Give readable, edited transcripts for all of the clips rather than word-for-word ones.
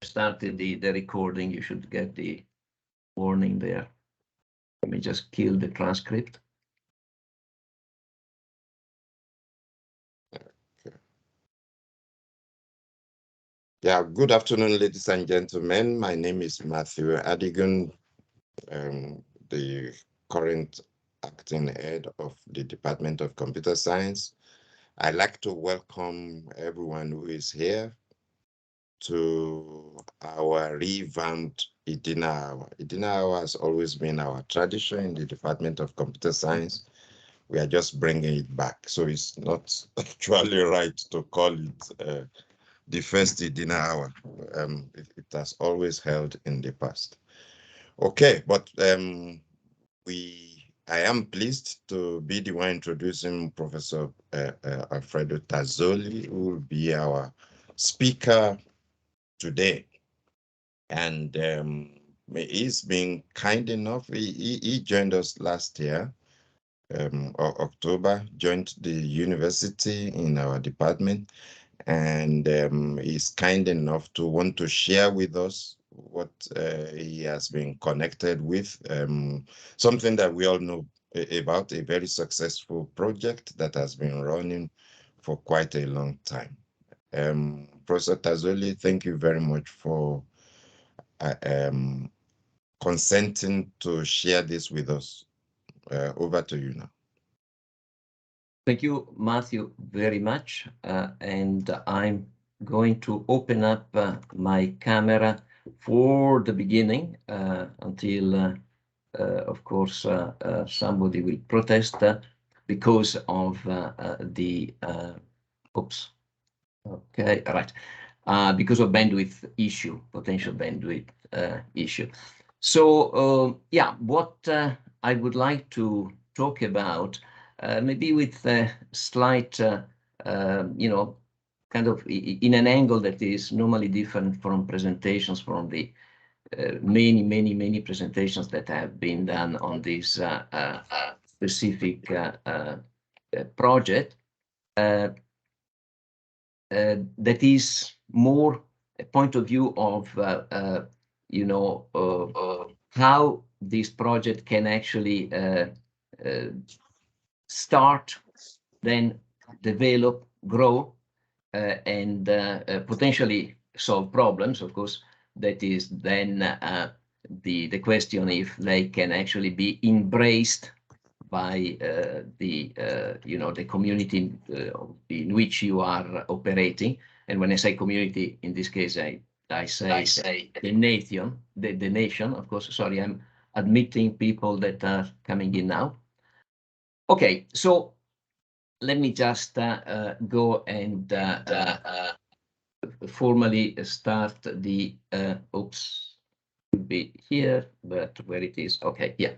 started the recording, you should get the warning there. Let me just kill the transcript. Okay. Yeah, good afternoon, ladies and gentlemen. My name is Matthew Adigun, the current acting head of the Department of Computer Science. I'd like to welcome everyone who is here to our revamped Idina Hour. Idina Hour has always been our tradition in the Department of Computer Science. We are just bringing it back. So it's not actually right to call it the first Idina Hour. It has always held in the past. Okay, but I am pleased to be the one introducing Professor Alfredo Tazzoli, who will be our speaker today. And he's been kind enough. He joined us last year, October, joined the university in our department, and he's kind enough to want to share with us what he has been connected with, something that we all know about, a very successful project that has been running for quite a long time. Professor Tazzoli, thank you very much for consenting to share this with us. Over to you now. Thank you, Matthew, very much. And I'm going to open up my camera for the beginning until, of course, somebody will protest because of the, oops, okay, right, because of bandwidth issue, potential bandwidth issue. So, yeah, what I would like to talk about, maybe with a slight, kind of in an angle that is normally different from presentations from the many presentations that have been done on this specific project. That is more a point of view of, how this project can actually start, then develop, grow, and potentially solve problems. Of course, that is then the question if they can actually be embraced by the community in which you are operating. And when I say community, in this case, I say the nation, the nation, of course. Sorry, I'm admitting people that are coming in now. Okay, so let me just go and formally start the, oops, should be here, but where it is, okay, yeah.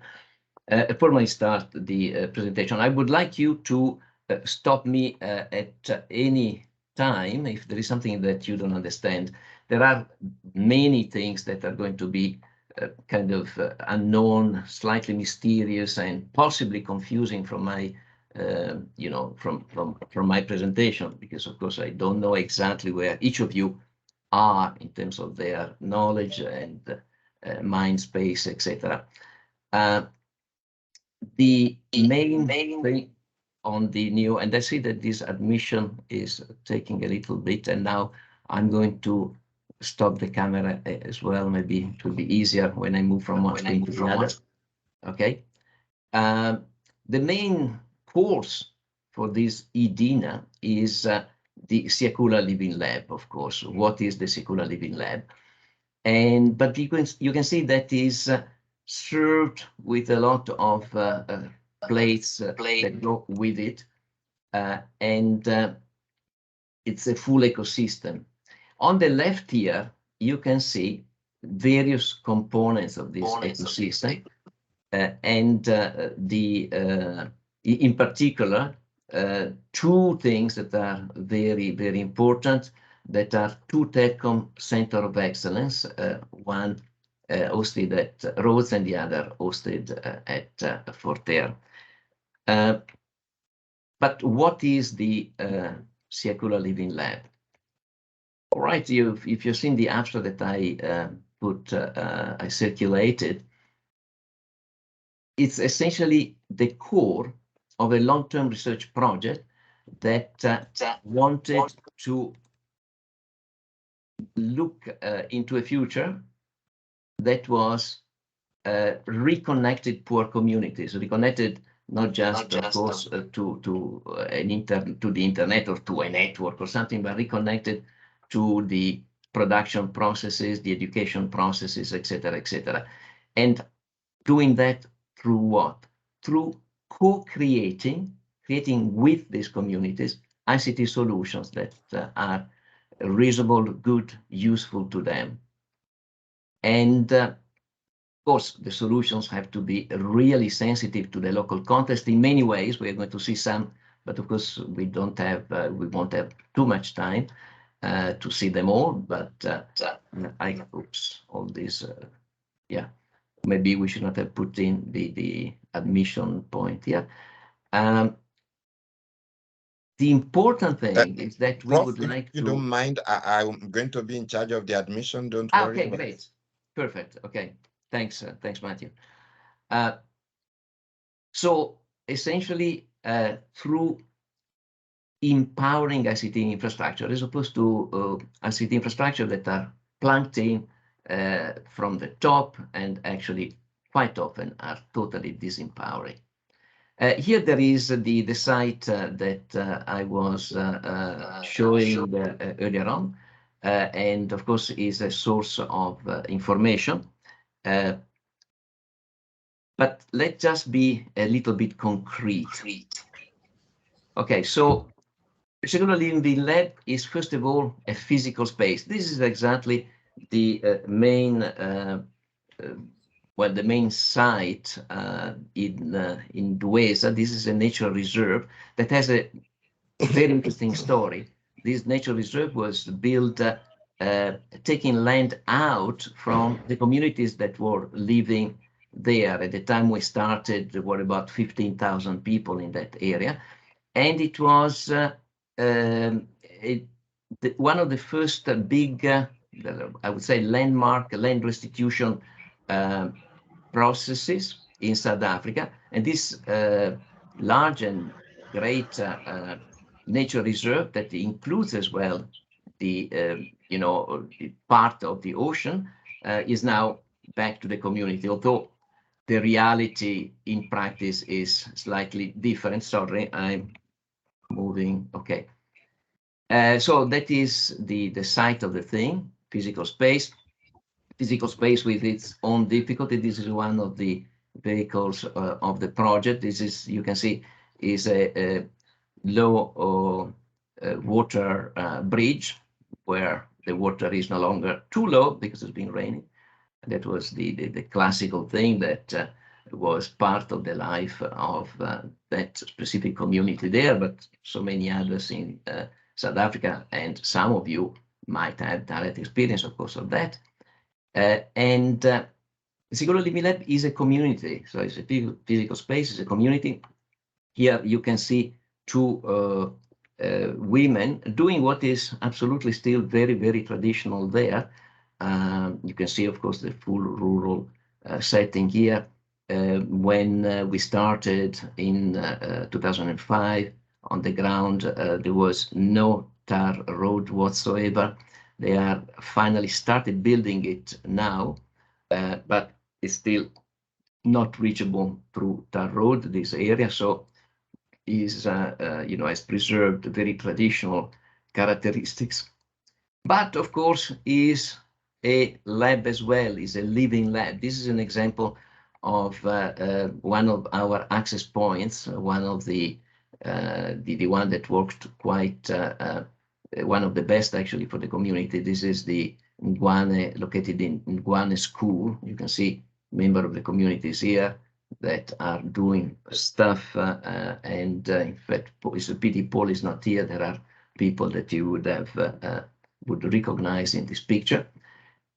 Formally start the presentation. I would like you to stop me at any time if there is something that you don't understand. There are many things that are going to be kind of unknown, slightly mysterious, and possibly confusing from my, from my presentation, because of course I don't know exactly where each of you are in terms of their knowledge and mind space, etc. The main thing on the new, and I see that this admission is taking a little bit, and now I'm going to stop the camera as well. Maybe it will be easier when I move from one screen to the other. Okay. The main course for this IDINA is the Siyakhula Living Lab, of course. What is the Siyakhula Living Lab? And but you can see that is served with a lot of plates that go with it, and it's a full ecosystem. On the left here, you can see various components of this ecosystem, and in particular, two things that are very important, that are two TechCom Center of Excellence, one hosted at Rhodes and the other hosted at Forterre. But what is the Siyakhula Living Lab? right, if you've seen the abstract that I circulated, it's essentially the core of a long-term research project that wanted to look into a future that was reconnected poor communities, reconnected not just, of course, to the internet or to a network or something, but reconnected to the production processes, the education processes, etc., etc. And doing that through what? Through co-creating, creating with these communities ICT solutions that are reasonable, good, useful to them. And of course, the solutions have to be really sensitive to the local context in many ways. We're going to see some, but of course, we won't have too much time to see them all. But all these, yeah. Maybe we should not have put in the admission point here. The important thing is that we Prof, would like you don't mind, I'm going to be in charge of the admission, don't worry. Okay, great. Perfect. Okay, thanks, Matthew. So essentially, through empowering ICT infrastructure, as opposed to ICT infrastructure that are plunked in from the top and actually quite often are totally disempowering. Here there is the site that I was showing earlier on, and of course is a source of information. But let's just be a little bit concrete. Okay, so Siyakhula Living Lab is first of all a physical space. This is exactly the main the main site in Duesa. This is a natural reserve that has a very interesting story. This natural reserve was built taking land out from the communities that were living there. At the time we started, there were about 15,000 people in that area, and it was one of the first big, I would say, landmark land restitution processes in South Africa. And this large and great nature reserve that includes as well the part of the ocean is now back to the community, although the reality in practice is slightly different. Sorry, I'm moving. Okay. So that is the site of the thing, physical space with its own difficulty. This is one of the vehicles of the project. This is, you can see, is a low water bridge where the water is no longer too low because it's been raining. That was the classical thing that was part of the life of that specific community there, but so many others in South Africa, and some of you might have direct experience, of course, of that. And Siyakhula Living Lab is a community, so it's a physical space, it's a community. Here you can see two women doing what is absolutely still very, very traditional there. You can see, of course, the full rural setting here. When we started in 2005 on the ground, there was no tar road whatsoever. They are finally started building it now, but it's still not reachable through tar road, this area. So is, has preserved very traditional characteristics. But of course, is a lab as well, is a living lab. This is an example of one of our access points, one of the one that worked quite, one of the best actually for the community. This is the Ngwane, located in Ngwane School. You can see members of the communities here that are doing stuff, and in fact, it's a pity Paul is not here. There are people that you would have would recognize in this picture.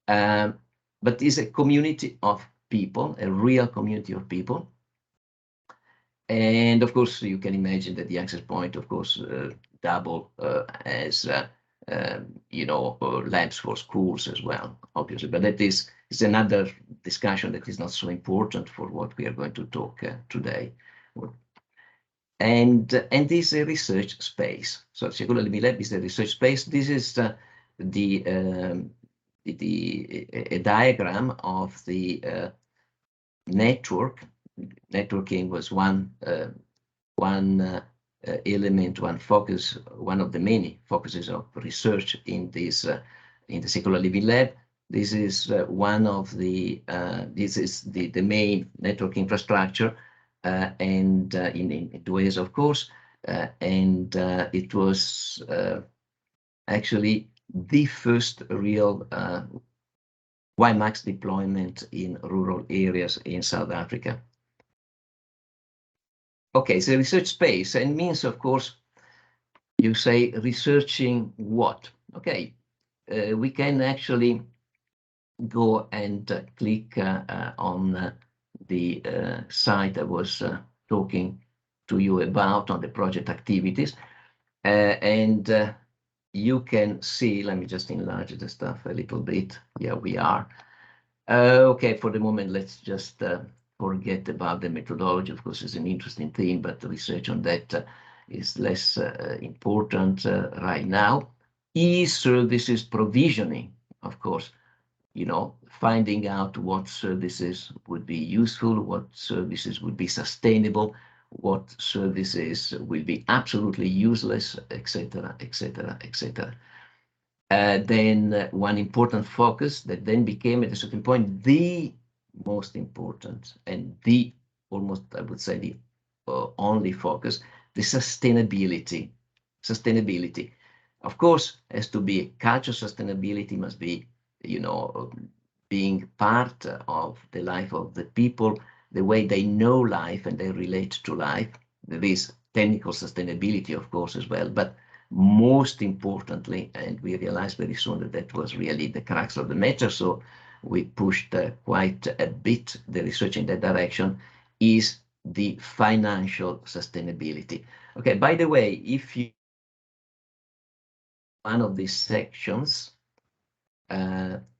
But it's a community of people, a real community of people. And of course, you can imagine that the access point, of course, double as labs for schools as well, obviously. But that is another discussion that is not so important for what we are going to talk today. And this is a research space. So Siyakhula Living Lab is a research space. This is a diagram of the network. Networking was one element, one focus, one of the many focuses of research in this in the Siyakhula Living Lab. This is one of the this is the main network infrastructure, and in 2 ways, of course, and it was actually the first real WiMAX deployment in rural areas in South Africa. Okay, so research space, and means, of course, you say researching what? Okay, we can actually go and click on the site I was talking to you about on the project activities, and you can see, let me just enlarge the stuff a little bit. Here we are. Okay, for the moment, let's just forget about the methodology. Of course, it's an interesting thing, but the research on that is less important right now. E-services provisioning, of course, finding out what services would be useful, what services would be sustainable, what services will be absolutely useless, etc., etc., etc. Then one important focus that then became at a certain point the most important and the almost, I would say, the only focus, the sustainability. Sustainability, of course, has to be culture. Sustainability must be, being part of the life of the people, the way they know life and they relate to life. There is technical sustainability, of course, as well, but most importantly, and we realized very soon that that was really the crux of the matter, so we pushed quite a bit the research in that direction, is the financial sustainability. Okay, by the way, if you one of these sections,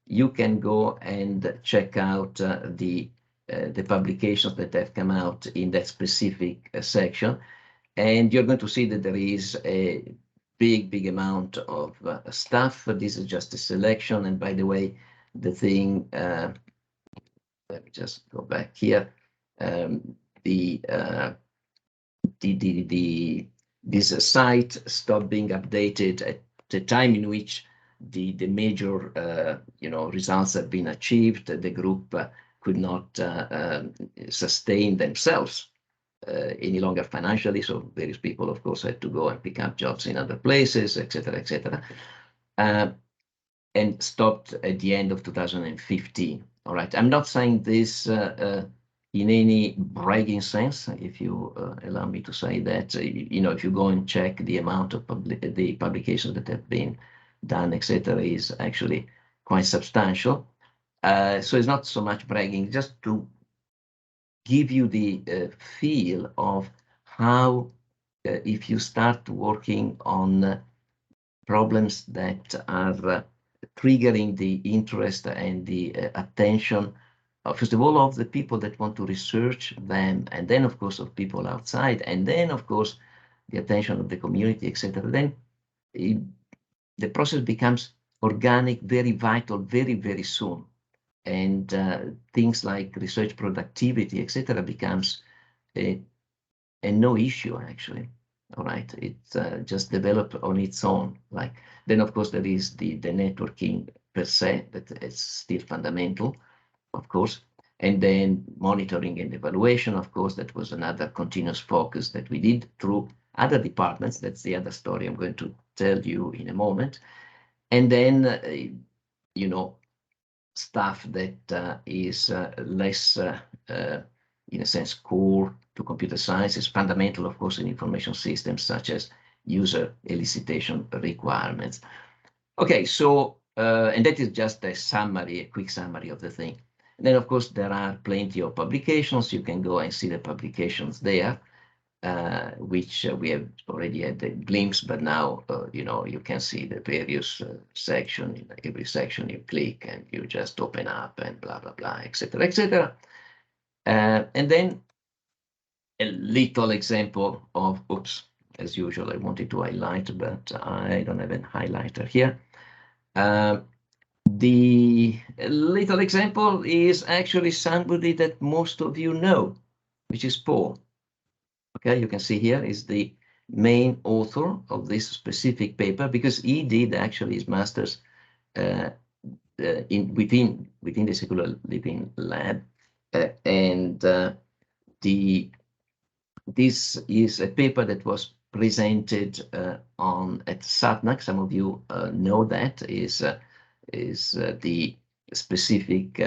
you can go and check out the publications that have come out in that specific section, and you're going to see that there is a big amount of stuff. This is just a selection, and by the way, the thing, let me just go back here. This site stopped being updated at the time in which the major results have been achieved. The group could not sustain themselves any longer financially, so various people, of course, had to go and pick up jobs in other places, etc., etc., and stopped at the end of 2015. All right, I'm not saying this in any bragging sense, if you allow me to say that. If you go and check the amount of the publications that have been done, etc., is actually quite substantial. So it's not so much bragging, just to give you the feel of how, if you start working on problems that are triggering the interest and the attention, first of all, of the people that want to research them, and then, of course, of people outside, and then, of course, the attention of the community, etc., then the process becomes organic, very vital, very soon. And things like research productivity, etc., becomes a no issue, actually. All right, it's just developed on its own. Then, of course, there is the networking per se, that is still fundamental, of course. And then monitoring and evaluation, of course, that was another continuous focus that we did through other departments. That's the other story I'm going to tell you in a moment. And then, stuff that is less, in a sense, core to computer science, is fundamental, of course, in information systems, such as user elicitation requirements. Okay, so, and that is just a summary, a quick summary of the thing. And then, of course, there are plenty of publications. You can go and see the publications there. which we have already had a glimpse, but now, you can see the various section. In every section you click and you just open up and blah, blah, blah, etc., etc. And then a little example of, oops, as usual, I wanted to highlight, but I don't have a highlighter here. The little example is actually somebody that most of you know, which is Paul. Okay, you can see here is the main author of this specific paper, because he did actually his master's within the Siyakhula Living Lab, and this is a paper that was presented at SATNAC. Some of you know that is the specific,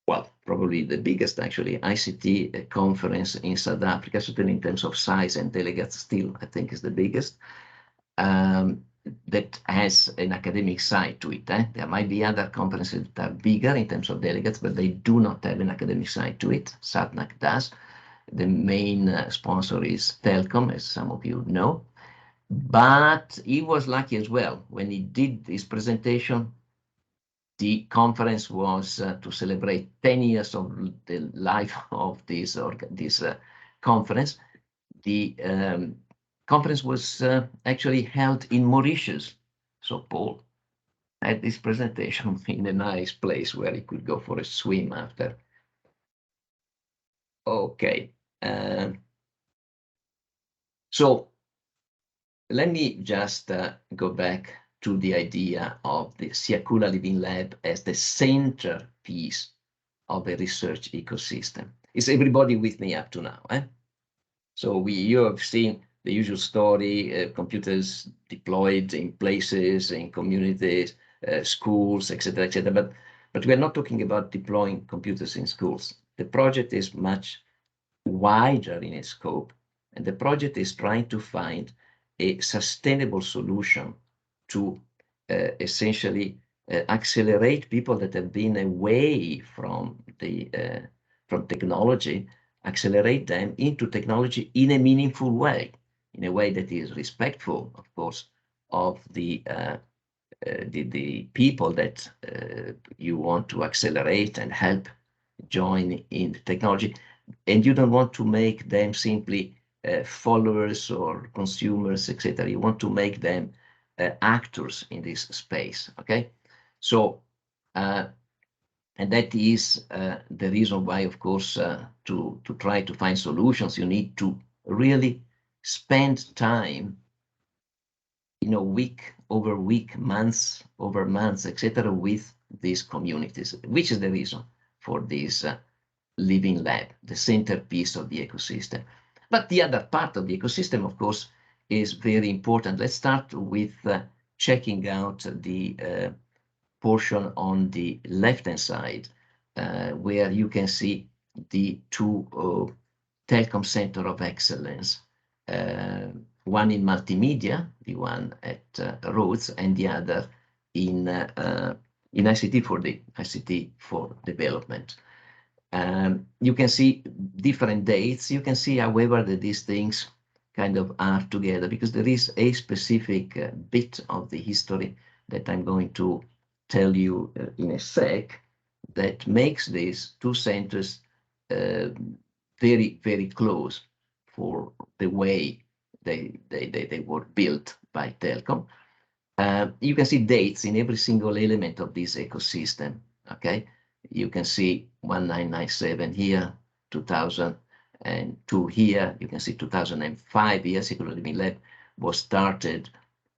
well, probably the biggest actually ICT conference in South Africa, certainly in terms of size and delegates. Still, I think is the biggest. That has an academic side to it. There might be other conferences that are bigger in terms of delegates, but they do not have an academic side to it. SATNAC does. The main sponsor is Telkom, as some of you know. But he was lucky as well. When he did his presentation, the conference was to celebrate 10 years of the life of this conference. The conference was actually held in Mauritius. So Paul had this presentation in a nice place where he could go for a swim after. Okay. So let me just go back to the idea of the Siyakhula Living Lab as the centerpiece of a research ecosystem. Is everybody with me up to now? So you have seen the usual story, computers deployed in places, in communities, schools, etc., etc. But we're not talking about deploying computers in schools. The project is much wider in its scope, and the project is trying to find a sustainable solution to essentially accelerate people that have been away from from technology, accelerate them into technology in a meaningful way, in a way that is respectful, of course, of the people that you want to accelerate and help join in technology. And you don't want to make them simply followers or consumers, etc. You want to make them actors in this space. Okay, so and that is the reason why, of course, to try to find solutions, you need to really spend time, week over week, months over months, etc., with these communities, which is the reason for this Living Lab, the centerpiece of the ecosystem. But the other part of the ecosystem, of course, is very important. Let's start with checking out the portion on the left-hand side, where you can see the two Telkom Center of Excellence, one in multimedia, the one at Rhodes, and the other in ICT for development. You can see different dates. You can see, however, that these things kind of are together, because there is a specific bit of the history that I'm going to tell you in a sec that makes these two centers very, very close for the way they were built by Telkom. You can see dates in every single element of this ecosystem. Okay, you can see 1997 here, 2002 here. You can see 2005 here. Siyakhula Living Lab was started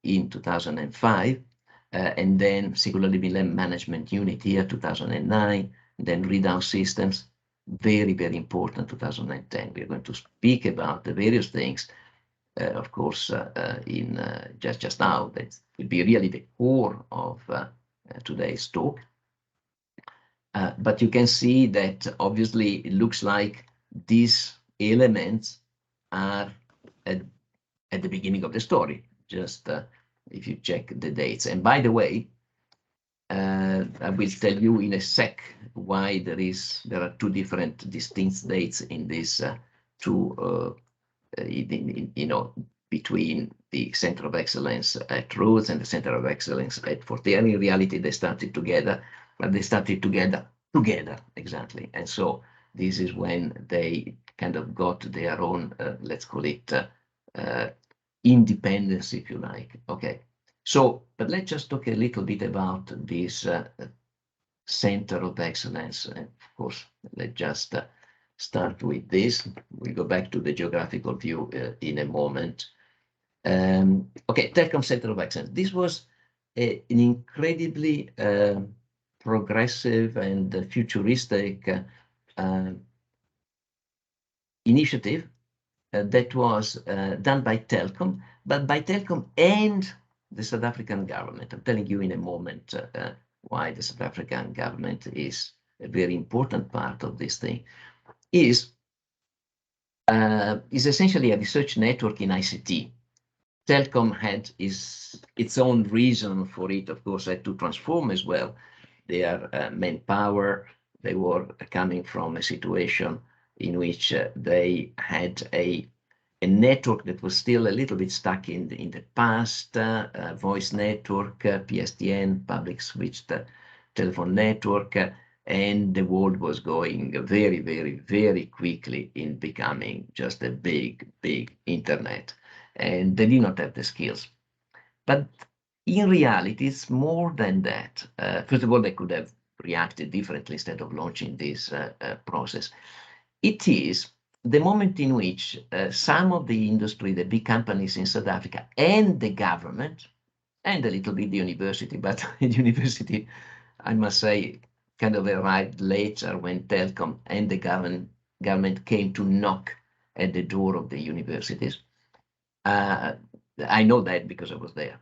in 2005, and then Siyakhula Living Lab Management Unit here, 2009. Then Readout Systems, very, very important, 2010. We're going to speak about the various things. Of course, in just now, that will be really the core of today's talk. But you can see that obviously it looks like these elements are at the beginning of the story, just if you check the dates. And by the way, I will tell you in a sec why there are two different distinct dates in this to you know, between the Center of Excellence at Rhodes and the Center of Excellence at Forte. And in reality, they started together, but they started together exactly. And so this is when they kind of got their own, let's call it independence, if you like. Okay. So, but let's just talk a little bit about this Center of Excellence. And of course, let's just start with this. We'll go back to the geographical view in a moment. Okay, Telecom Center of Excellence. This was an incredibly progressive and futuristic initiative that was done by Telkom, but by Telkom and the South African government. I'm telling you in a moment why the South African government is a very important part of this thing. Is essentially a research network in ICT. Telkom had its own reason for it, of course, had to transform as well their manpower. They were coming from a situation in which they had a network that was still a little bit stuck in the past, voice network, PSTN, public switched telephone network, and the world was going very, very, very quickly in becoming just a big, big internet. And they did not have the skills. But in reality, it's more than that. First of all, they could have reacted differently instead of launching this process. It is the moment in which some of the industry, the big companies in South Africa, and the government, and a little bit the university, but the university, I must say, kind of arrived later when Telkom and the government came to knock at the door of the universities. I know that because I was there.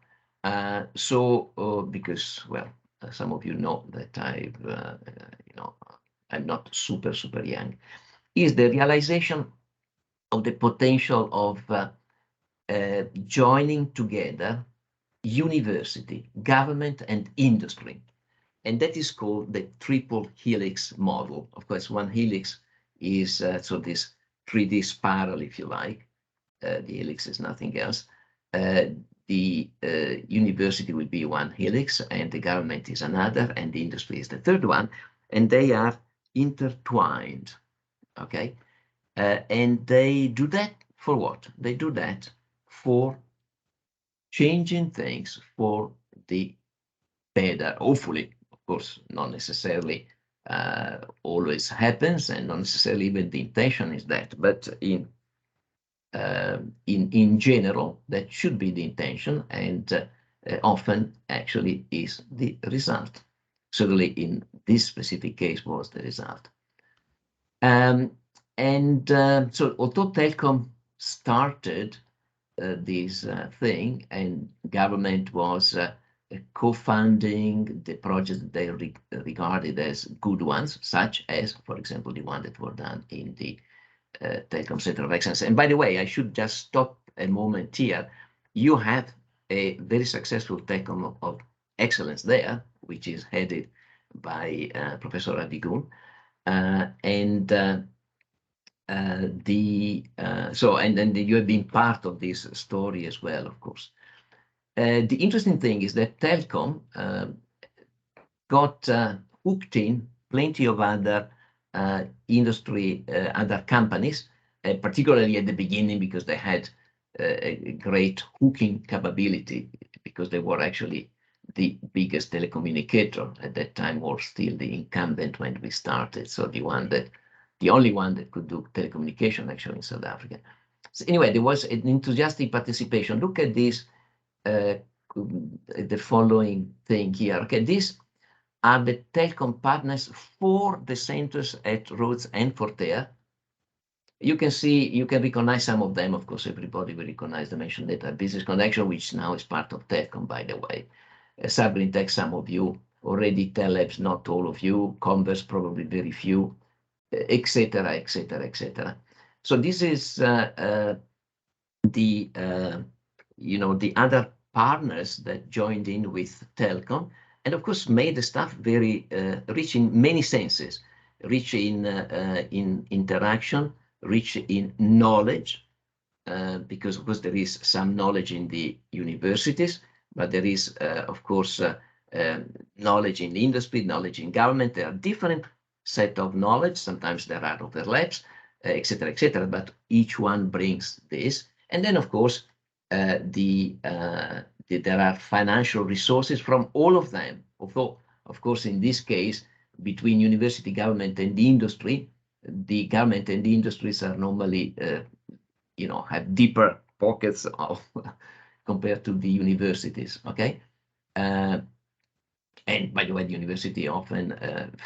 Because, well, some of you know that you know, I'm not super young, is the realization of the potential of joining together university, government, and industry. And that is called the triple helix model. Of course, one helix is so this 3D spiral, if you like. The helix is nothing else. The university will be one helix, and the government is another, and the industry is the third one, and they are intertwined. Okay, and they do that for what? They do that for changing things for the better, hopefully. Of course, not necessarily always happens, and not necessarily even the intention is that, but in general, that should be the intention, and often actually is the result. Certainly in this specific case was the result. So although Telkom started this thing, and government was co-funding the projects that they regarded as good ones, such as, for example, the one that were done in the Telkom Center of Excellence. And by the way, I should just stop a moment here. You have a very successful Telkom of Excellence there, which is headed by Professor Adigun. And then you have been part of this story as well, of course. The interesting thing is that Telkom got hooked in plenty of other industry, other companies, particularly at the beginning, because they had a great hooking capability, because they were actually the biggest telecommunicator at that time, or still the incumbent when we started. So the only one that could do telecommunication actually in South Africa. So anyway, there was an enthusiastic participation. Look at this, the following thing here. Okay, these are the Telkom partners for the centers at Rhodes and Forte. You can see, you can recognize some of them. Of course, everybody will recognize the Mention Data Business Connection, which now is part of Telkom, by the way. Cyberintech, some of you already. Telabs, not all of you. Converse, probably very few, etc., etc., etc. So this is the other partners that joined in with Telkom, and of course made the stuff very rich in many senses, rich in interaction, rich in knowledge, because of course there is some knowledge in the universities, but there is of course knowledge in the industry, knowledge in government. There are different set of knowledge. Sometimes there are overlaps, etc., etc. But each one brings this, and then of course there are financial resources from all of them. Although, of course, in this case, between university, government, and the industry, the government and the industries are normally, have deeper pockets of compared to the universities. Okay. And by the way, the university often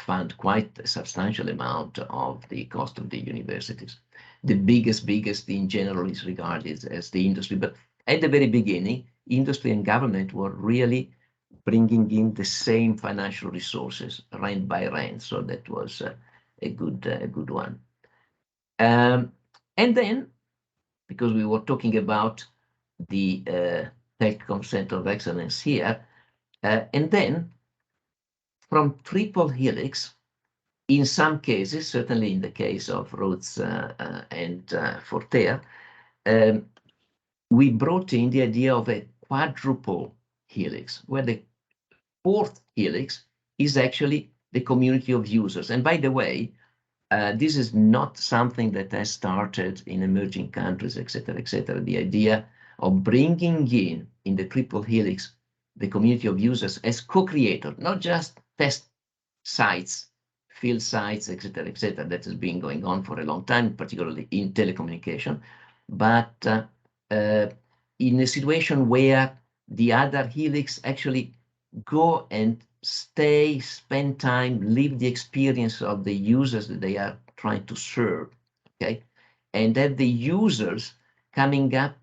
fund quite a substantial amount of the cost of the universities. The biggest in general is regarded as the industry, but at the very beginning, industry and government were really bringing in the same financial resources, rand by rand. So that was a good one. And then, because we were talking about the Telecom Center of Excellence here, and then from triple helix, in some cases, certainly in the case of Rhodes and Forterre, we brought in the idea of a quadruple helix, where the fourth helix is actually the community of users. And by the way, this is not something that has started in emerging countries, etc., etc. The idea of bringing in the triple helix the community of users as co-creator, not just test sites, field sites, etc., etc. That has been going on for a long time, particularly in telecommunication, but in a situation where the other helix actually go and stay, spend time, live the experience of the users that they are trying to serve, okay? And have the users coming up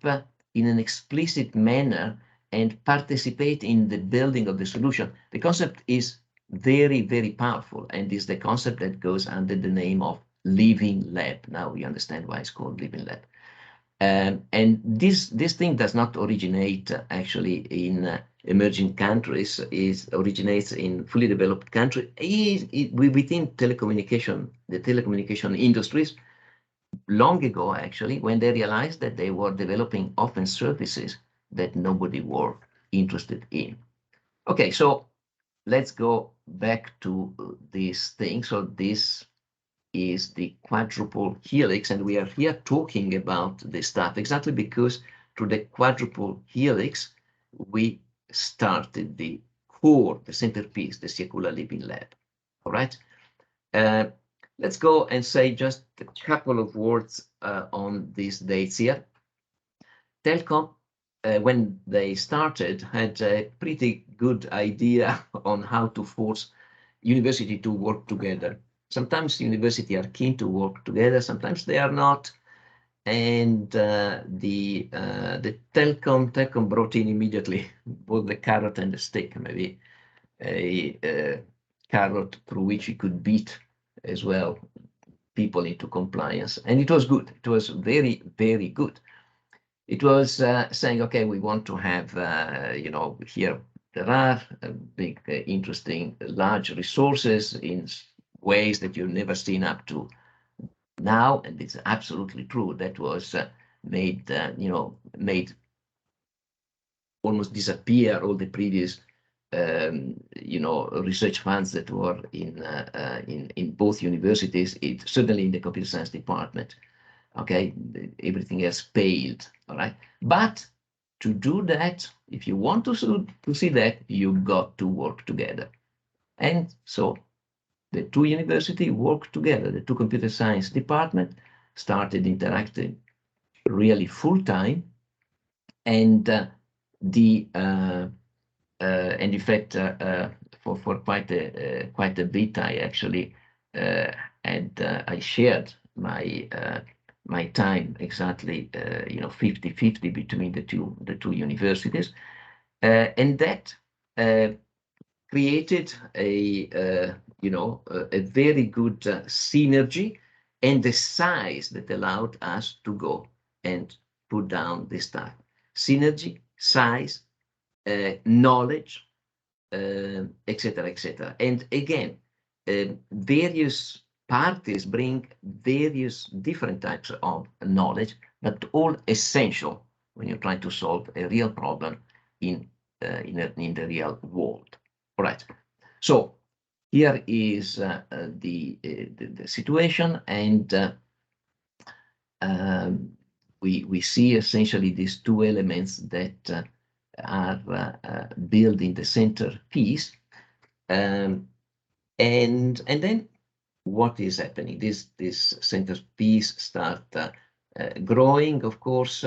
in an explicit manner and participate in the building of the solution. The concept is very, very powerful, and is the concept that goes under the name of Living Lab. Now we understand why it's called Living Lab. And this thing does not originate actually in emerging countries. It originates in fully developed countries. Within telecommunication, the telecommunication industries, long ago actually, when they realized that they were developing often services that nobody were interested in. Okay, so let's go back to this thing. So this is the quadruple helix, and we are here talking about this stuff exactly because through the quadruple helix we started the core, the centerpiece, the Siyakhula Living Lab. All right, let's go and say just a couple of words on these dates here. Telkom, when they started, had a pretty good idea on how to force university to work together. Sometimes universities are keen to work together, sometimes they are not. And the Telkom brought in immediately both the carrot and the stick, maybe a carrot through which you could beat as well people into compliance. And it was good. It was very, very good. It was saying, okay, we want to have, here there are big, interesting, large resources in ways that you've never seen up to now, and it's absolutely true. That was made almost disappear all the previous, research funds that were in both universities. It certainly in the computer science department. Okay, everything else paled. All right, but to do that, if you want to see that, you've got to work together. And so the two universities worked together. The two computer science department started interacting really full time, and and in fact, for quite a bit, I actually I shared my time exactly 50-50 between the two universities, and that created a very good synergy, and the size that allowed us to go and put down this stuff. Synergy, size, knowledge, etc., etc. And again, various parties bring various different types of knowledge, but all essential when you're trying to solve a real problem in the real world. All right. So here is the situation, and we see essentially these two elements that are built in the centerpiece, and then what is happening? This centerpiece start growing, of course.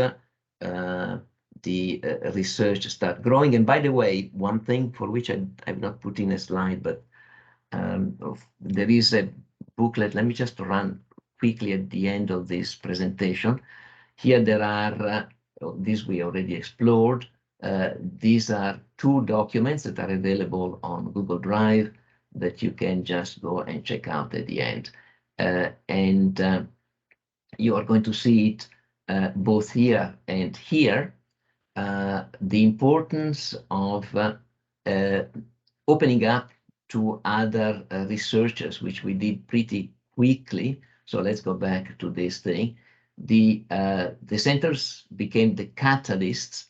The research start growing, and by the way, one thing for which I've not put in a slide, but there is a booklet. Let me just run quickly at the end of this presentation. Here there are, this we already explored. These are two documents that are available on Google Drive that you can just go and check out at the end. And you are going to see it both here and here. The importance of opening up to other researchers, which we did pretty quickly. So let's go back to this thing. The centers became the catalysts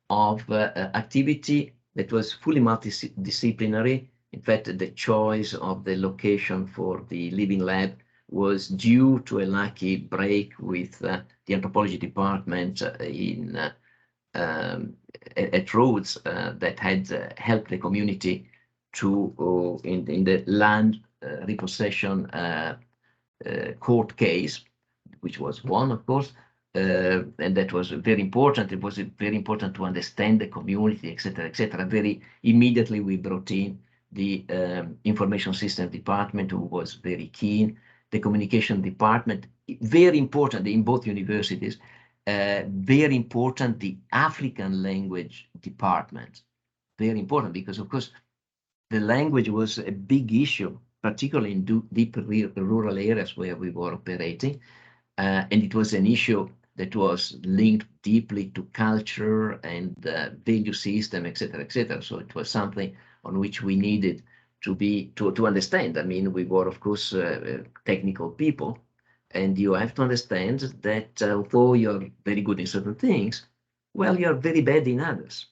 of activity that was fully multidisciplinary. In fact, the choice of the location for the Living Lab was due to a lucky break with the anthropology department at Rhodes that had helped the community to in the land repossession court case, which was won, of course, and that was very important. It was very important to understand the community, etc., etc. Very immediately, we brought in the information system department, who was very keen. The communication department, very important in both universities. Very important, the African language department, very important, because of course the language was a big issue, particularly in deep rural areas where we were operating, and it was an issue that was linked deeply to culture and value system, etc., etc. So it was something on which we needed to understand. I mean, we were, of course, technical people, and you have to understand that although you're very good in certain things, well, you're very bad in others.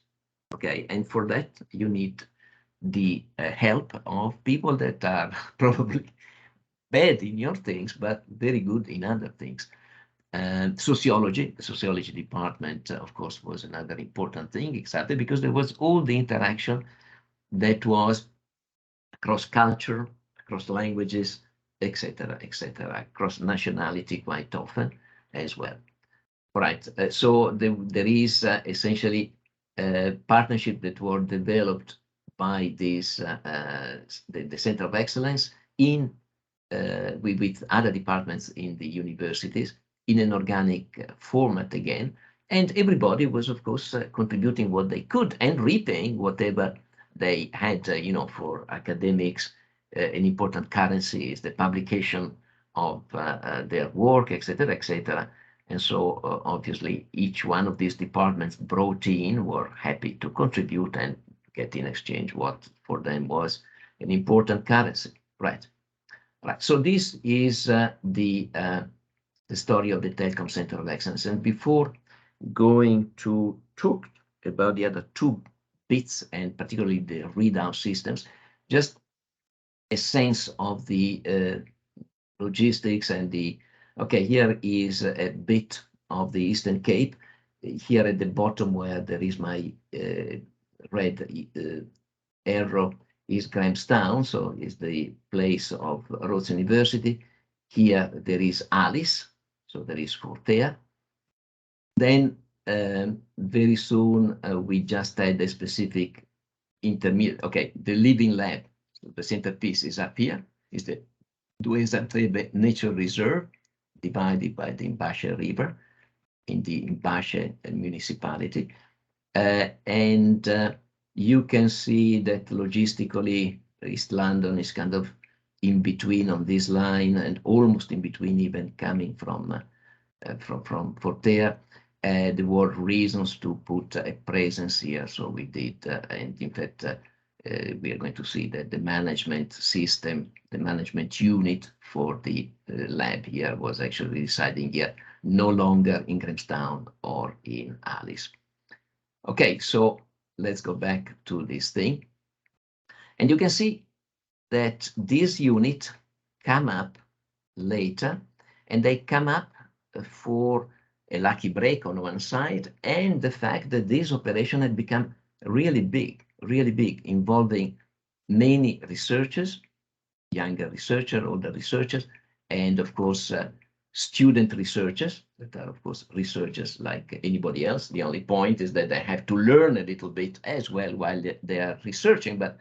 Okay, and for that you need the help of people that are probably bad in your things, but very good in other things. Sociology, the sociology department, of course, was another important thing, exactly because there was all the interaction that was across culture, across languages, etc., etc., across nationality quite often as well. Right. So there is essentially a partnership that were developed by this the Center of Excellence in with other departments in the universities in an organic format again, and everybody was, of course, contributing what they could and repaying whatever they had, you know, for academics. An important currency is the publication of their work, etc., etc. And so obviously each one of these departments brought in were happy to contribute and get in exchange what for them was an important currency. Right. Right. So this is the story of the Telecom Center of Excellence. And before going to talk about the other two bits, and particularly the readout systems, just a sense of the logistics and the, okay, here is a bit of the Eastern Cape. Here at the bottom where there is my red arrow is Grahamstown, so is the place of Rhodes University. Here there is Alice, so there is Fortea. Then very soon we just had a specific intermediate, okay, the Living Lab, so the centerpiece is up here, is the Duezantrebe Nature Reserve, divided by the Mbashe River in the Mbashe municipality. And you can see that logistically, East London is kind of in between on this line, and almost in between, even coming from Fortea. There were reasons to put a presence here, so we did, and in fact, we are going to see that the management system, the management unit for the lab here was actually residing here, no longer in Grahamstown or in Alice. Okay, so let's go back to this thing. And you can see that this unit come up later, and they come up for a lucky break on one side, and the fact that this operation had become really big, involving many researchers, younger researchers, older researchers, and of course, student researchers that are, of course, researchers like anybody else. The only point is that they have to learn a little bit as well while they are researching, but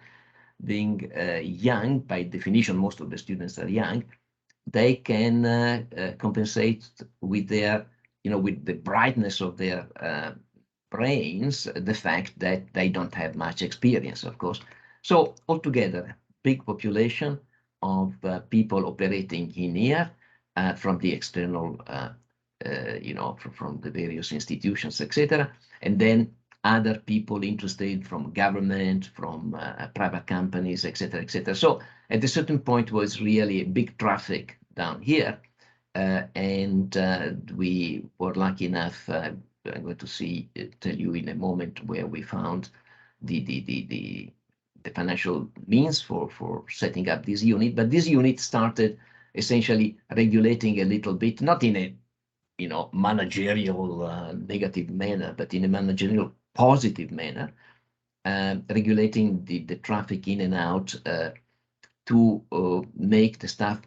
being young, by definition, most of the students are young, they can compensate with their, with the brightness of their brains, the fact that they don't have much experience, of course. So altogether, big population of people operating in here from the external, from the various institutions, etc. And then other people interested from government, from private companies, etc., etc. So at a certain point was really a big traffic down here, and we were lucky enough. I'm going to tell you in a moment where we found the financial means for setting up this unit. But this unit started essentially regulating a little bit, not in a managerial negative manner, but in a managerial positive manner, regulating the traffic in and out to make the stuff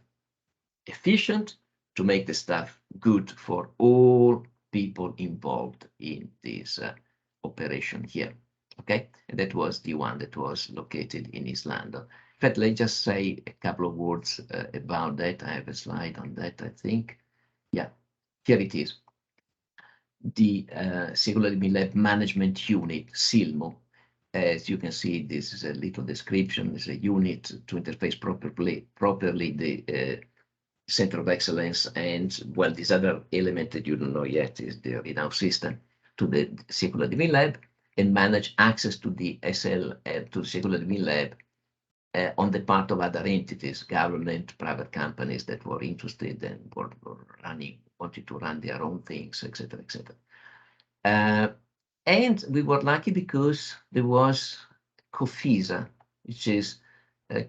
efficient, to make the stuff good for all people involved in this operation here. Okay, and that was the one that was located in East London. In fact, let's just say a couple of words about that. I have a slide on that, I think. Yeah, here it is. The Siyakhula Living Lab Management Unit, SILMO. As you can see, this is a little description. It's a unit to interface properly the Center of Excellence and, well, this other element that you don't know yet is the in-house system to the Siyakhula Living Lab, and manage access to the SL, to Siyakhula Living Lab on the part of other entities, government, private companies that were interested and were wanted to run their own things, etc., etc. And we were lucky because there was COFISA, which is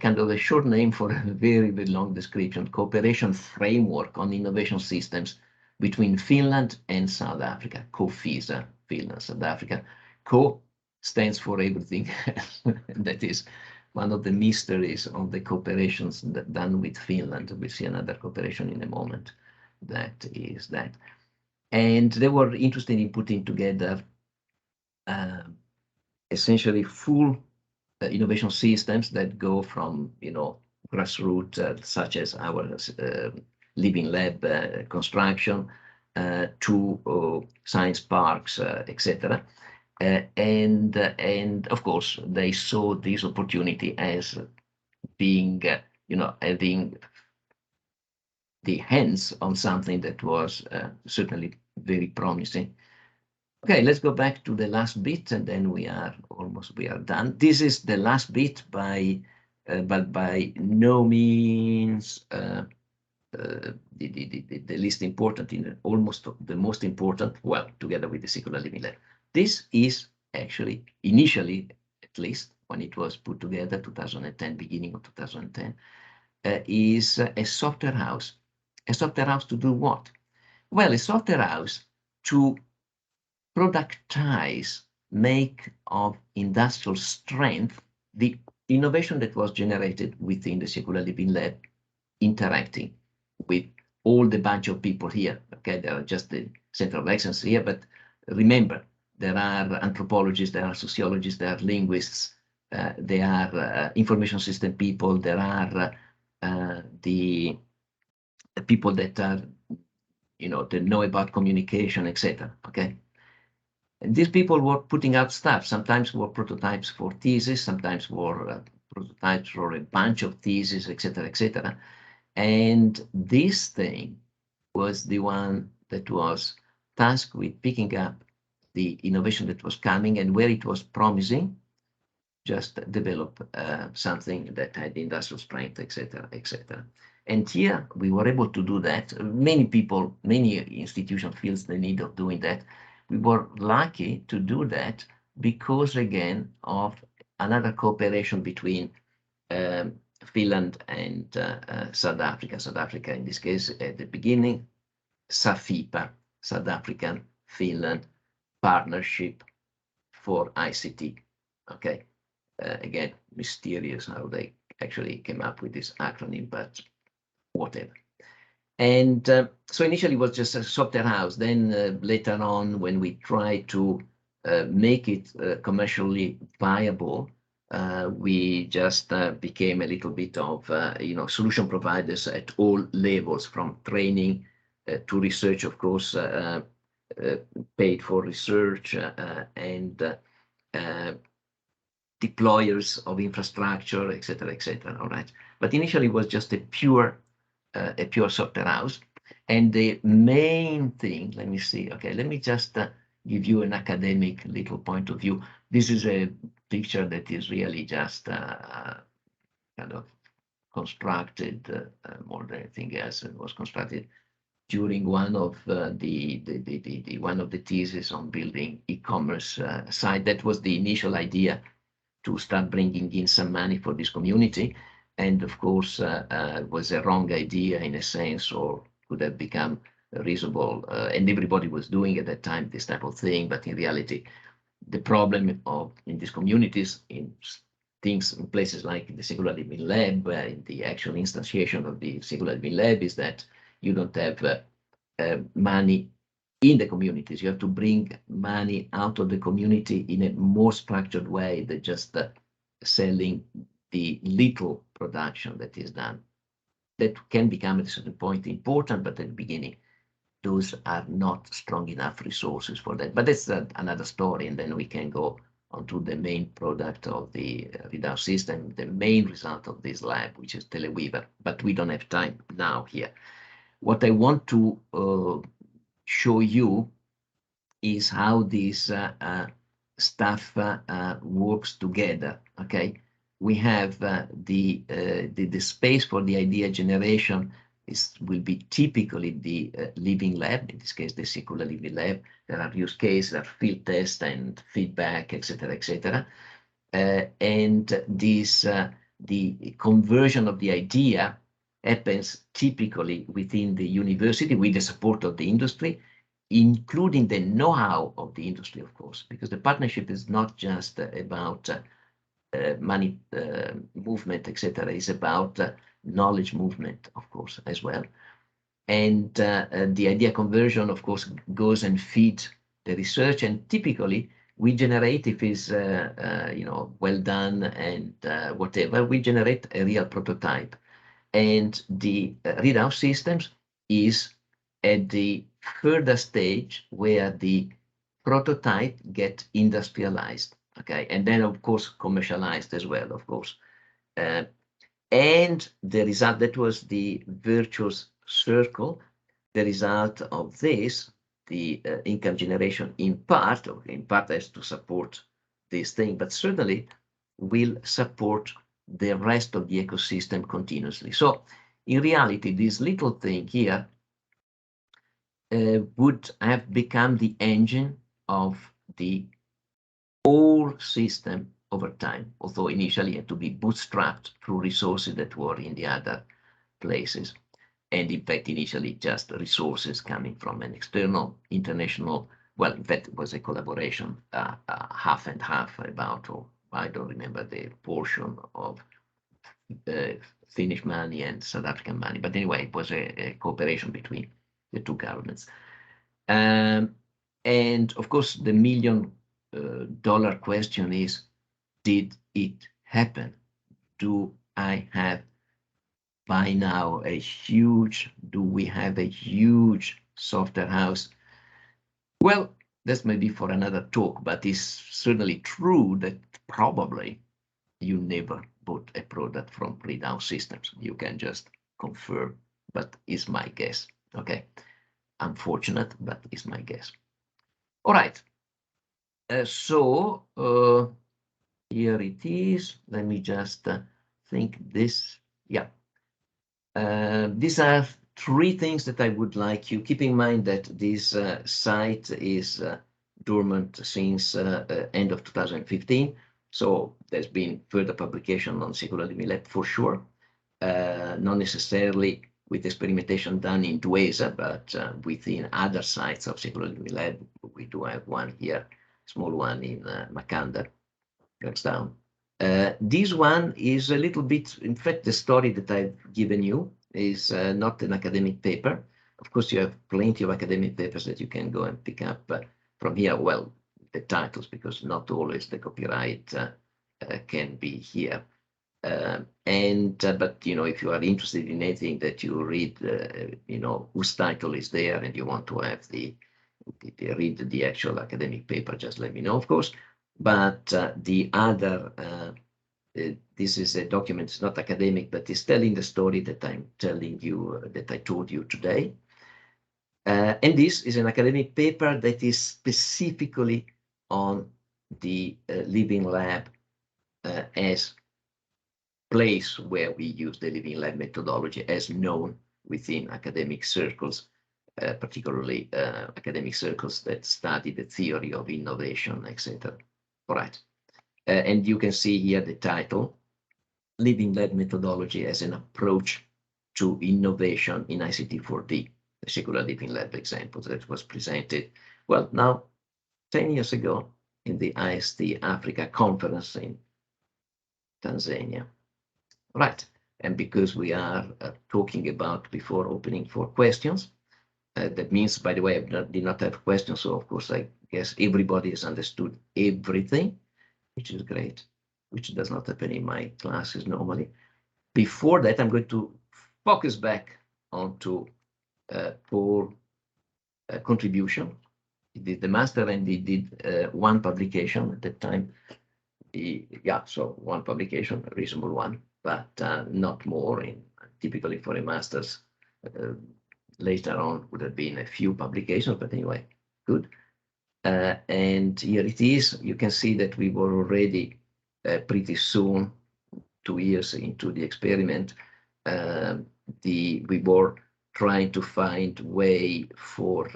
kind of a short name for a very, very long description, Cooperation Framework on Innovation Systems between Finland and South Africa, COFISA, Finland, South Africa. Co stands for everything. That is one of the mysteries of the cooperations done with Finland. We'll see another cooperation in a moment. That is that. And they were interested in putting together essentially full innovation systems that go from, grassroots, such as our Living Lab construction, to science parks, etc. And of course, they saw this opportunity as being, having the hands on something that was certainly very promising. Okay, let's go back to the last bit, and then we are done. This is the last bit but by no means the least important, in almost the most important, well, together with the Siyakhula Living Lab. This is actually, initially, at least, when it was put together, 2010, beginning of 2010, is a software house. A software house to do what? Well, a software house to productize, make of industrial strength the innovation that was generated within the Siyakhula Living Lab, interacting with all the bunch of people here. Okay, there are just the Center of Excellence here, but remember, there are anthropologists, there are sociologists, there are linguists, there are information system people, there are the people that are, that know about communication, etc. Okay. And these people were putting out stuff. Sometimes were prototypes for thesis, sometimes were prototypes for a bunch of theses, etc., etc. And this thing was the one that was tasked with picking up the innovation that was coming and where it was promising, just develop something that had industrial strength, etc., etc. And here we were able to do that. Many people, many institutions feels the need of doing that. We were lucky to do that because, again, of another cooperation between Finland and South Africa. South Africa, in this case, at the beginning, SAFIPA, South African Finland Partnership for ICT. Okay, again, mysterious how they actually came up with this acronym, but whatever. And so initially it was just a software house. Then later on, when we tried to make it commercially viable, we just became a little bit of solution providers at all levels, from training to research, of course, paid for research and deployers of infrastructure, etc., etc. All right, but initially it was just a pure software house. And the main thing, let me see. Okay, let me just give you an academic little point of view. This is a picture that is really just kind of constructed more than anything else. It was constructed during one of the theses on building e-commerce site. That was the initial idea, to start bringing in some money for this community. And of course, was a wrong idea in a sense, or could have become reasonable. And everybody was doing at that time this type of thing. But in reality, the problem of in these communities, in things in places like the Siyakhula Living Lab, in the actual instantiation of the Siyakhula Living Lab, is that you don't have money in the communities. You have to bring money out of the community in a more structured way than just selling the little production that is done. That can become at a certain point important, but at the beginning, those are not strong enough resources for that. But that's another story, and then we can go on to the main product of the readout system, the main result of this lab, which is Teleweaver. But we don't have time now here. What I want to show you is how this stuff works together. Okay, we have the space for the idea generation will be typically the Living Lab, in this case the Siyakhula Living Lab. There are use cases, there are field tests and feedback, etc., etc. And this the conversion of the idea happens typically within the university with the support of the industry, including the know-how of the industry, of course, because the partnership is not just about money movement, etc. It's about knowledge movement, of course, as well. And the idea conversion, of course, goes and feeds the research. And typically, we generate, if it's well done and whatever, we generate a real prototype. And the readout systems is at the further stage where the prototype get industrialized, okay, and then of course commercialized as well, of course. And the result, that was the virtuous circle. The result of this, the income generation in part has to support this thing, but certainly will support the rest of the ecosystem continuously. So in reality, this little thing here would have become the engine of the whole system over time, although initially had to be bootstrapped through resources that were in the other places. And in fact, initially just resources coming from an external, international, well, in fact, it was a collaboration, half and half about, or I don't remember the portion of Finnish money and South African money. But anyway, it was a cooperation between the two governments. And of course, the $1,000,000 question is, did it happen? Do we have a huge software house? Well, that's maybe for another talk, but it's certainly true that probably you never bought a product from readout systems. You can just confirm, but it's my guess. Okay, unfortunate, but it's my guess. All right. So Here it is. Let me just think this. Yeah. These are three things that I would like you keep in mind, that this site is dormant since end of 2015. So there's been further publication on Siyakhula Living Lab for sure. Not necessarily with experimentation done in Duesa, but within other sites of Siyakhula Living Lab. We do have one here, small one in Makanda, Youngstown. This one is a little bit, in fact, the story that I've given you is not an academic paper. Of course, you have plenty of academic papers that you can go and pick up from here. Well, the titles, because not always the copyright can be here. But you know, if you are interested in anything that you read, you know, whose title is there, and you want to have the read the actual academic paper, just let me know, of course. But the other, this is a document, it's not academic, but it's telling the story that I'm telling you, that I told you today. And this is an academic paper that is specifically on the Living Lab as place where we use the Living Lab methodology as known within academic circles, particularly academic circles that study the theory of innovation, etc. All right. And you can see here the title, Living Lab Methodology as an Approach to Innovation in ICT 4D, the Siyakhula Living Lab example that was presented, well, now 10 years ago in the IST Africa conference in Tanzania. Right. And because we are talking about before opening for questions, that means, by the way, I did not have questions. So, of course, I guess everybody has understood everything, which is great, which does not happen in my classes normally. Before that, I'm going to focus back onto Paul's contribution. He did the master and he did one publication at that time. Yeah, so one publication, a reasonable one, but not more. Typically for a master's, later on would have been a few publications, but anyway, good. And here it is. You can see that we were already pretty soon, 2 years into the experiment. We were trying to find way for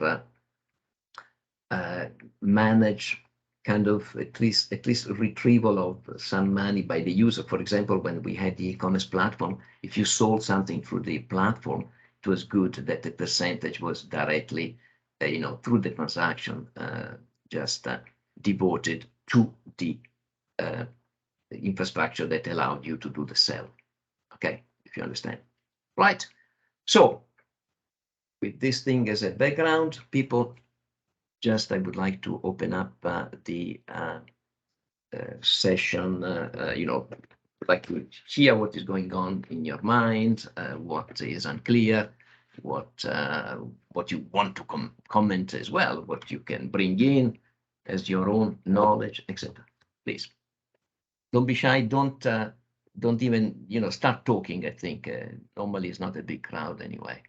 manage kind of at least retrieval of some money by the user. For example, when we had the e-commerce platform, if you sold something through the platform, it was good that the percentage was directly, you know, through the transaction, just devoted to the infrastructure that allowed you to do the sale. Okay, if you understand. Right. So with this thing as a background, people, just I would like to open up the session, you know, like to hear what is going on in your mind, what is unclear, what you want to comment as well, what you can bring in as your own knowledge, etc. Please don't be shy. Don't even, you know, start talking. I think normally it's not a big crowd anyway.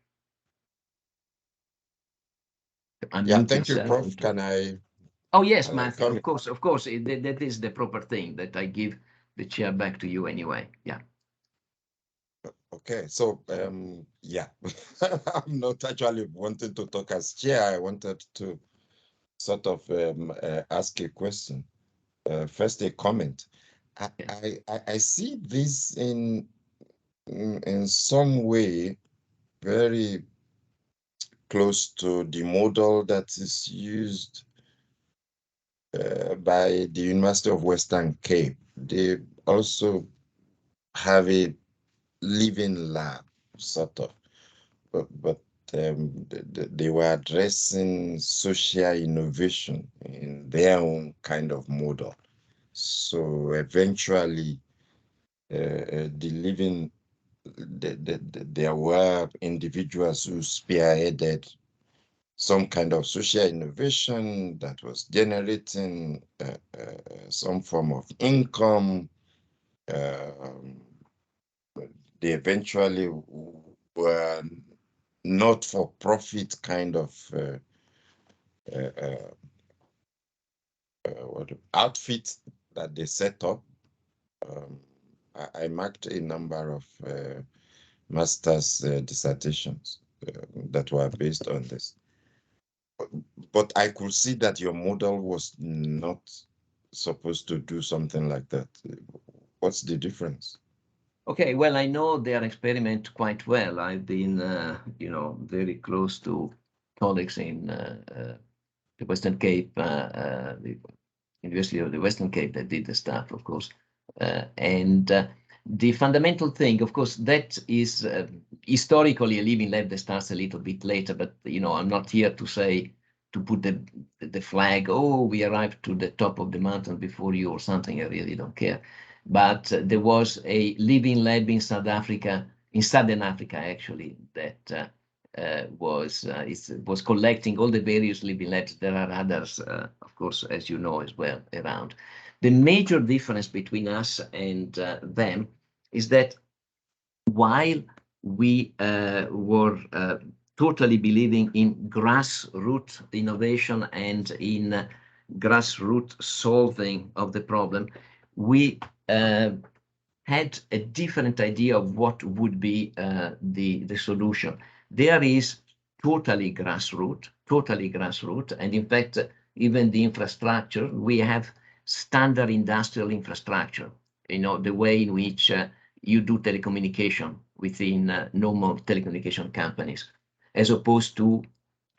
Yeah, thank you, Prof. Can I? Oh yes, Matthew. Of course. That is the proper thing, that I give the chair back to you anyway. Yeah. Okay, so yeah, I'm not actually wanting to talk as chair. I wanted to sort of ask a question. First, a comment. I see this in some way very close to the model that is used by the University of Western Cape. They also have a living lab, sort of, but they were addressing social innovation in their own kind of model. So eventually, there were individuals who spearheaded some kind of social innovation that was generating some form of income. They eventually were not-for-profit kind of outfit that they set up, I marked a number of master's dissertations that were based on this. But I could see that your model was not supposed to do something like that. What's the difference? Okay, well, I know their experiment quite well. I've been, very close to colleagues in the Western Cape, the University of the Western Cape that did the stuff, of course. And the fundamental thing, of course, that is historically a living lab that starts a little bit later, but, I'm not here to say, to put the flag, oh, we arrived to the top of the mountain before you or something. I really don't care. But there was a living lab in South Africa, in Southern Africa, actually, that was collecting all the various living labs. There are others, of course, as you know, as well around. The major difference between us and them is that while we were totally believing in grassroots innovation and in grassroots solving of the problem, we had a different idea of what would be the solution. There is totally grassroots, and in fact, even the infrastructure, we have standard industrial infrastructure, the way in which you do telecommunication within normal telecommunication companies, as opposed to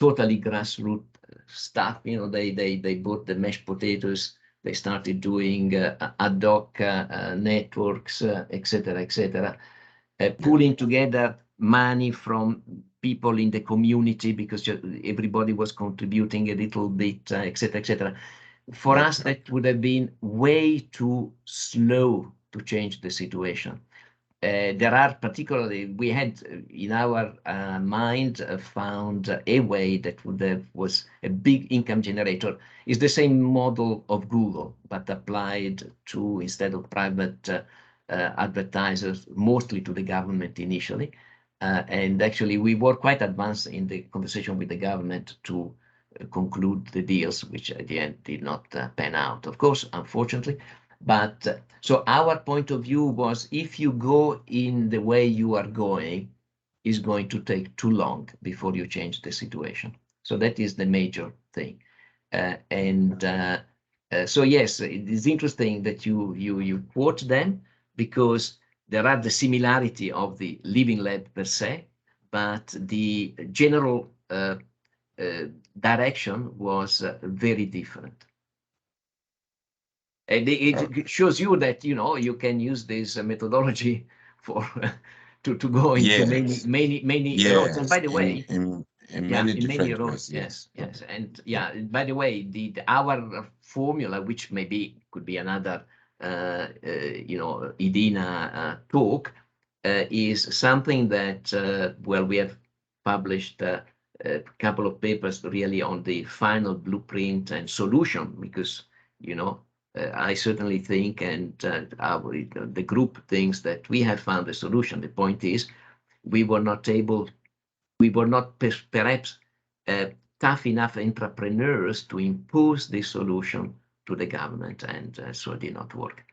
totally grassroots stuff. They bought the mashed potatoes, they started doing ad hoc networks, etc., pulling together money from people in the community because everybody was contributing a little bit, etc. For us, that would have been way too slow to change the situation. There are particularly, we had in our mind found a way that was a big income generator. Is the same model of Google, but applied to, instead of private advertisers, mostly to the government initially. And actually, we were quite advanced in the conversation with the government to conclude the deals, which at the end did not pan out, of course, unfortunately. But so our point of view was, if you go in the way you are going, is going to take too long before you change the situation. So that is the major thing. So yes, it is interesting that you quote them, because there are the similarity of the living lab per se, but the general direction was very different. And it shows you that you can use this methodology for to go into many roads. And by the way, in yeah, many in many different roads, ways, yes. And yeah, by the way, our formula, which maybe could be another Edina talk, is something that well, we have published a couple of papers really on the final blueprint and solution, because I certainly think, and the group thinks, that we have found a solution. The point is, we were not perhaps tough enough entrepreneurs to impose this solution to the government, and so it did not work.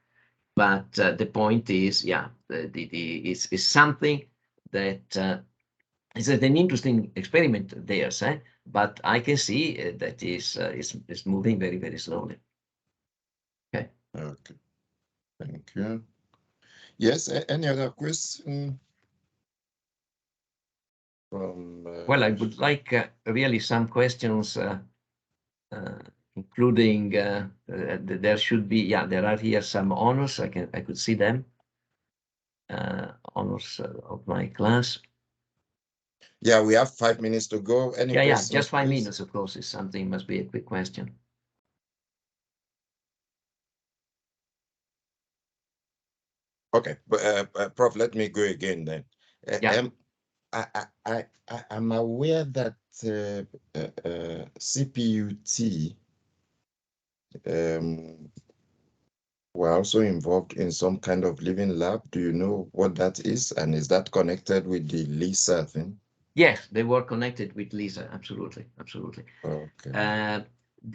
But the point is, yeah, it's something that is an interesting experiment theirs, but I can see that is moving very, very slowly. Okay. Okay, thank you. Yes, any other question? Well, I would like really some questions, including there should be, yeah, there are here some honors. I could see them, honors of my class. Yeah, we have 5 minutes to go. Any questions? Just 5 please? minutes, of course, is something, must be a quick question. Okay, but Prof, let me go again then. Yeah. I'm aware that CPUT were also involved in some kind of living lab. Do you know what that is? And is that connected with the LISA thing? Yes, they were connected with LISA. Absolutely. Okay.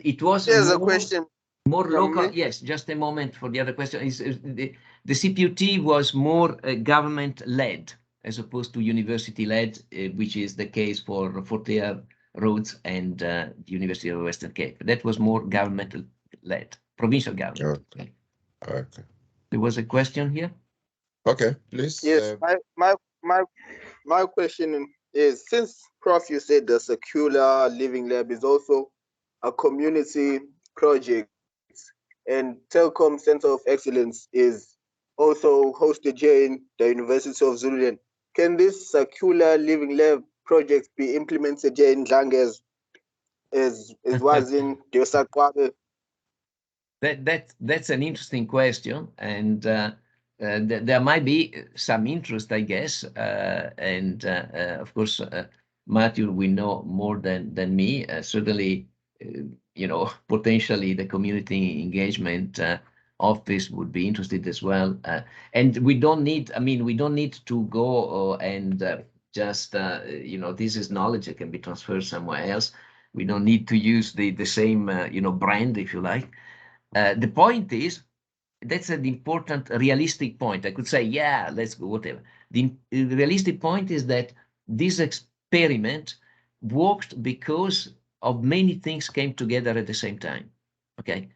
It was Here's a more, question. More local, yes, just a moment for the other question. Is the CPUT was more government-led as opposed to university-led, which is the case for Fortea Roads and the University of Western Cape. That was more government-led, provincial government. Okay. Okay. There was a question here. Okay, please. Yes, my question is, since Prof, you said the Siyakhula Living Lab is also a community project, and Telecom Center of Excellence is also hosted here in the University of Zululand. Can this Siyakhula Living Lab project be implemented here in Dlange as was in Deosakwabe? That's an interesting question, and there might be some interest, I guess, and of course, Matthew will know more than me. Certainly, you know, potentially the community engagement office would be interested as well. And we don't need, I mean, we don't need to go and just, you know, this is knowledge that can be transferred somewhere else. We don't need to use the same, you know, brand, if you like. The point is, that's an important realistic point. I could say, yeah, let's go, whatever. The realistic point is that this experiment worked because of many things came together at the same time. Okay.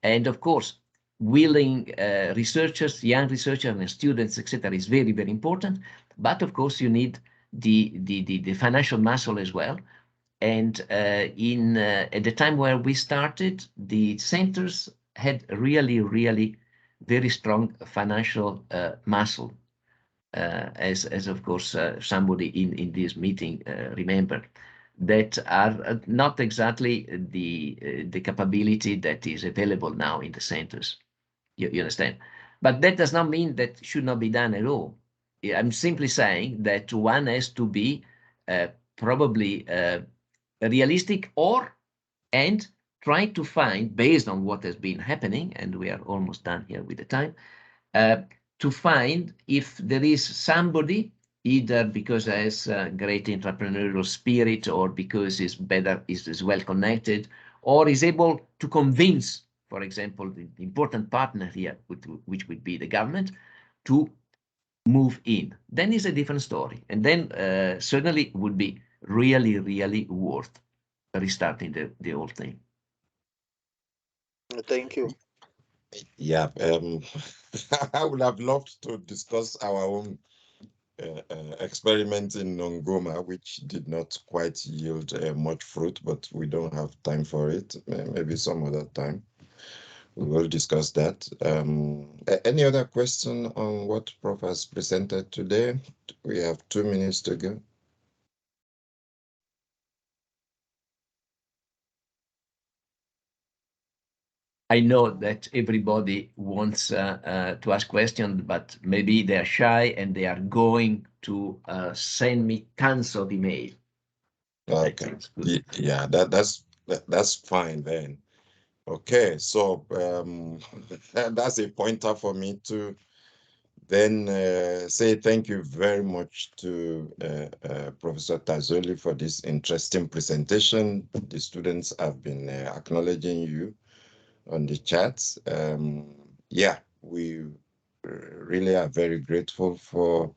And of course, willing researchers, young researchers and students, etc., is very, very important. But of course, you need the financial muscle as well. And at the time where we started, the centers had really very strong financial muscle, as of course somebody in this meeting remembered, that are not exactly the capability that is available now in the centers. You understand? But that does not mean that should not be done at all. I'm simply saying that one has to be probably realistic and try to find, based on what has been happening, and we are almost done here with the time, to find if there is somebody, either because has a great entrepreneurial spirit or because is well connected, or is able to convince, for example, the important partner here, which would be the government, to move in. Then is a different story. And then certainly would be really worth restarting the whole thing. Thank you. Yeah, I would have loved to discuss our own experiment in Nongoma, which did not quite yield much fruit, but we don't have time for it. Maybe some other time we will discuss that. Any other question on what Prof has presented today? We have 2 minutes to go. I know that everybody wants to ask questions, but maybe they're shy and they are going to send me tons of email. Okay. Yeah, that's fine then. Okay, so that's a pointer for me to then say thank you very much to Professor Tazoli for this interesting presentation. The students have been acknowledging you on the chats. Yeah, we really are very grateful for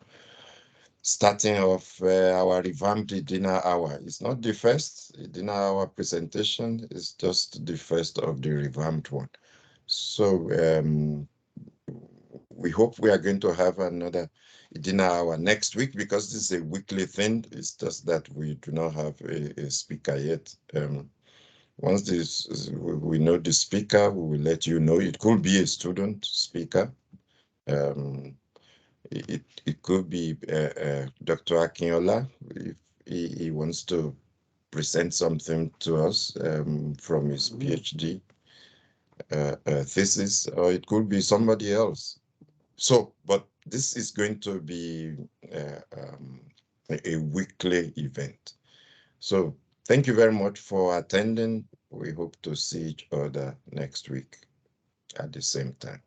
starting off our revamped dinner hour. It's not the first dinner hour presentation, it's just the first of the revamped one. So we hope we are going to have another dinner hour next week, because this is a weekly thing. It's just that we do not have a speaker yet. Once we know the speaker, we will let you know. It could be a student speaker. It could be Dr. Akinola, if he wants to present something to us from his PhD thesis, or it could be somebody else. So, but this is going to be a weekly event. So thank you very much for attending. We hope to see each other next week at the same time.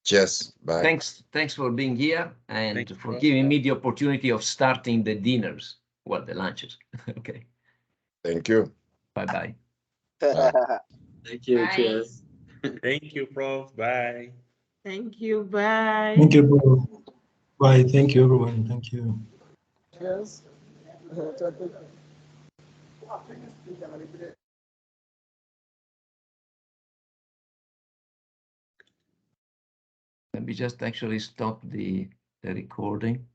Cheers. Bye. Thanks for being here and for giving me the opportunity of starting the dinners, well, the lunches. Okay. Thank you. Bye-bye. Bye. Thank you. Bye. Cheers. Thank you, Prof. Bye. Thank you. Bye. Thank you, bro. Bye. Thank you, everyone. Thank you. Yes. Let me just actually stop the recording.